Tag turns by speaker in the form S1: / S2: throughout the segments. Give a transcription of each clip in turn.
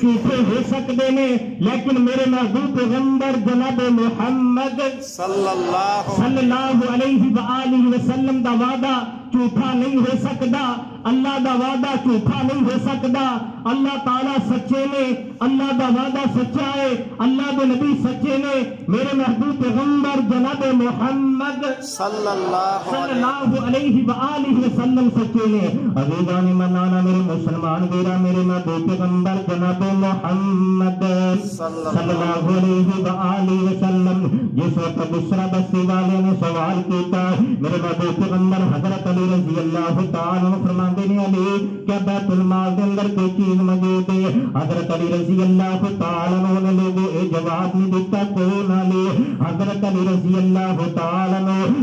S1: جھوٹے ہو سکتے نے لیکن میرے محبوب پیغمبر جناب محمد صلی اللہ علیہ وآلہ وسلم دا وعدہ جھوٹا نہیں ہو سکتا، اللہ دا وعدہ جھوٹا نہیں ہو سکتا۔ اللہ تعالیٰ سچے نے، اللہ دا وعدہ سچا ہے، اللہ دے نبی سچے نے، میرے محبوب پیغمبر جناب محمد صلی اللہ علیہ وآلہ وسلم سچے نے۔ عزیزان منانا میرے مسلمان ویرا، میرے محبوب پیغمبر جناب محمد صلی اللہ علیہ وآلہ وسلم جس وقت بسرا بستی والے نے سوال کیتا، میرے محبوب پیغمبر حضرت علی رضی اللہ تعالیٰ فرماندے نے علی کیا بیت المال دے اندر کوئی چیز موجود ہے؟ حضرت علی رضی اللہ تعالیٰ نے لوگوں اے جواب نہیں دیتا کون علی، حضرت علی رضی اللہ تعالیٰ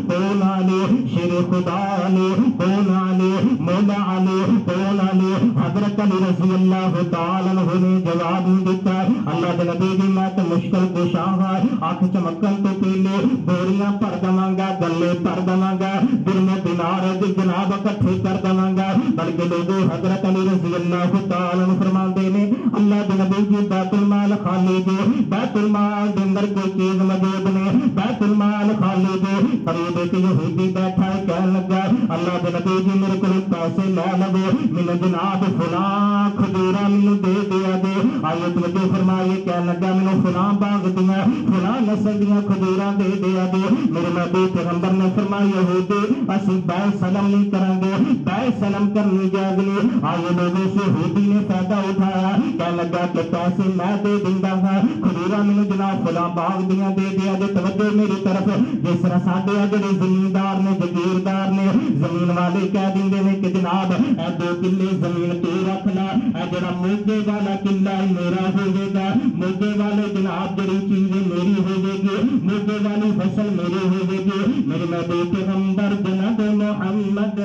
S1: کون علی، شیر خدا علی کون علی، مولا علی کون علی، حضرت علی رضی اللہ تعالیٰ نے جواب نہیں دیتا۔ اللہ دے نبی دی میں تو مشکل کشا ہے، آنکھ چمکن تو پہلے بوریاں پر دواں گا، گلے پر دواں گا، دل میں دینار جناب اکٹھے کر دواں گا، بلکہ لوگوں حضرت علی رضی اللہ تعالیٰ فرماندے نے اللہ دے نبی جی بیت المال خالی دے، بیت المال دے اندر کوئی چیز موجود نے، بیت المال خالی دے۔ قریب ایک یہودی بیٹھا ہے کہنے لگا اللہ دے نبی جی میرے کو پیسے لے لو، میں جناب فلاں کھجورا مینوں دے دیا دے۔ آئیے توجہ فرمائیے، کہنے لگا مینوں فلاں باغ دیاں فلاں نسل دیاں کھجورا دے دیا دے۔ میرے نبی پیغمبر نے فرمایا یہودی اسی بے سلام نہیں کریں گے، بے سلام کرنی جائز نہیں۔ آئیے لوگوں سے یہودی نے فائدہ اٹھایا، کہنے لگا کہ پیسے میں دے دیندا ہاں، کھجورا مینوں جناب فلاں باغ دیاں دے دیا دے۔ توجہ میری طرف، جس طرح ساڈے جڑے زمیندار نے جگیردار نے زمین والے کہہ دیندے نے کہ جناب اے 2 کلے زمین تو رکھ لا، اے جڑا موگے والا قلعہ میرا ہوے گا، موگے والے جناب جڑی چیز میری ہوے گی، موگے والی فصل میری ہوے گی۔ میرے محبوب پیغمبر جناب محمد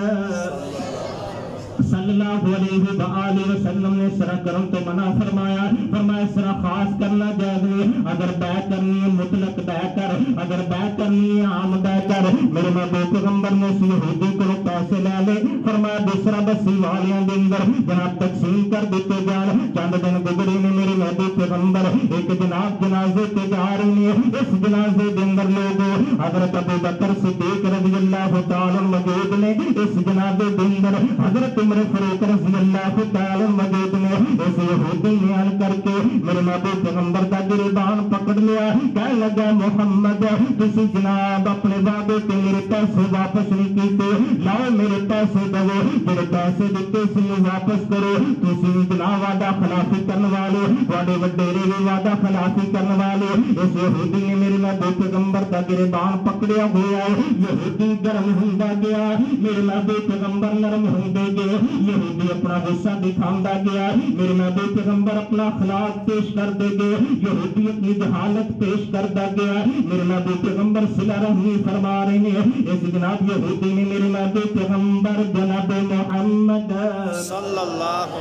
S1: صلی اللہ علیہ وآلہ وسلم نے سرا کرم تو منع فرمایا، فرمایا سرا خاص کرنا جائز نہیں، اگر بے کرنی ہے مطلق بے کر، اگر بے کرنی ہے عام بے کر۔ میرے محبوب پیغمبر نے اس یہودی کو پیسے لے لے، فرمایا دوسرا بسی والیاں دے اندر جناب تقسیم کر دیتے جان۔ چند دن گزرے نے میرے محبوب پیغمبر ایک جناب جنازے تے جا رہے ہیں، اس جنازے دے اندر لوگ حضرت ابو بکر صدیق رضی اللہ تعالی موجود نے، اس جنازے دے اندر حضرت عمر فاروق رضی اللہ تعالی موجود نے۔ اس یہودی نے آن کر کے میرے محبوب پیغمبر کا گریبان پکڑ لیا، کہنے لگا محمد تسی جناب اپنے وعدے تے میرے پیسے واپس نہیں کیتے، لاؤ میرے پیسے دو، میرے پیسے دیتے سی واپس کرو، تسی جناب وعدہ خلافی کرنے والے، تواڈے وڈیرے بھی وعدہ خلافی کرنے والے۔ اس یہودی نے میرے محبوب پیغمبر کا گریبان پکڑیا ہوا ہے، یہودی گرم ہوندا گیا، میرے محبوب پیغمبر نرم ہوندے گئے، یہودی اپنا غصہ دکھاوندا گیا، میرے محبوب پیغمبر اپنا اخلاق پیش کرتے گئے، یہودی اپنی جہالت پیش کرتا گیا، میرے محبوب پیغمبر صلہ رحمی فرما رہے ہیں۔ اس جناب یہودی نے میرے محبوب پیغمبر جناب محمد صلی اللہ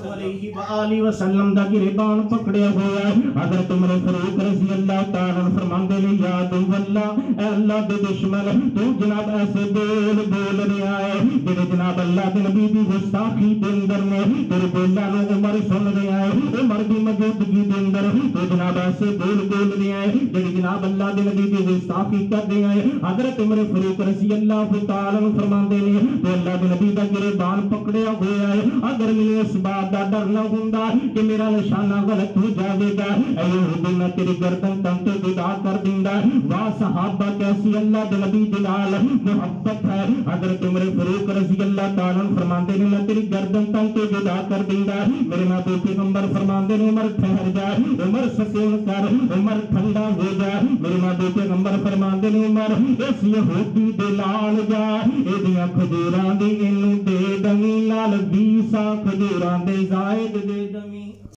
S1: علیہ وآلہ وسلم دا گریبان پکڑیا ہوا ہے۔ حضرت عمر فاروق رضی اللہ تعالیٰ فرماندے نے یا عدو اللہ، اے اللہ دے دشمن تو جناب ایسے بول رہا ہے جڑے جناب اللہ دے نبی دی گستاخی دے اندر نے تیرے بولاں نوں عمر سن رہا ہے، عمر دی موجودگی دے اندر تو جناب ایسے بول رہا ہے جڑے جناب اللہ دے نبی دی گستاخی کر رہے ہیں۔ حضرت عمر فاروق رضی اللہ تعالیٰ عنہ فرماندے نے تو اللہ دے نبی دا گریبان پکڑیا ہوا ہے، اگر مینوں اس بات دا ڈر نہ ہوندا کہ میرا نشانہ غلط ہو جاوے گا، اے یہودی میں تیری گردن تن تو جدا کر دیندا۔ واہ صحابہ کیسی اللہ دے نبی دے نال محبت ہے۔ حضرت عمر فاروق رضی اللہ تعالیٰ عنہ فرماندے نے میں تیری گردن تن تو جدا کر دیندا۔ میرے محبوب پیغمبر فرماندے نے عمر ٹھہر جا، عمر سکون کر، عمر ٹھنڈا ہو جا۔ میرے محبوب پیغمبر فرماندے نے عمر اس یہودی دے نال جا، ایدیاں کھجوراں دی اینوں دے دمی، نال 20 کھجوراں دے زائد دے دمی۔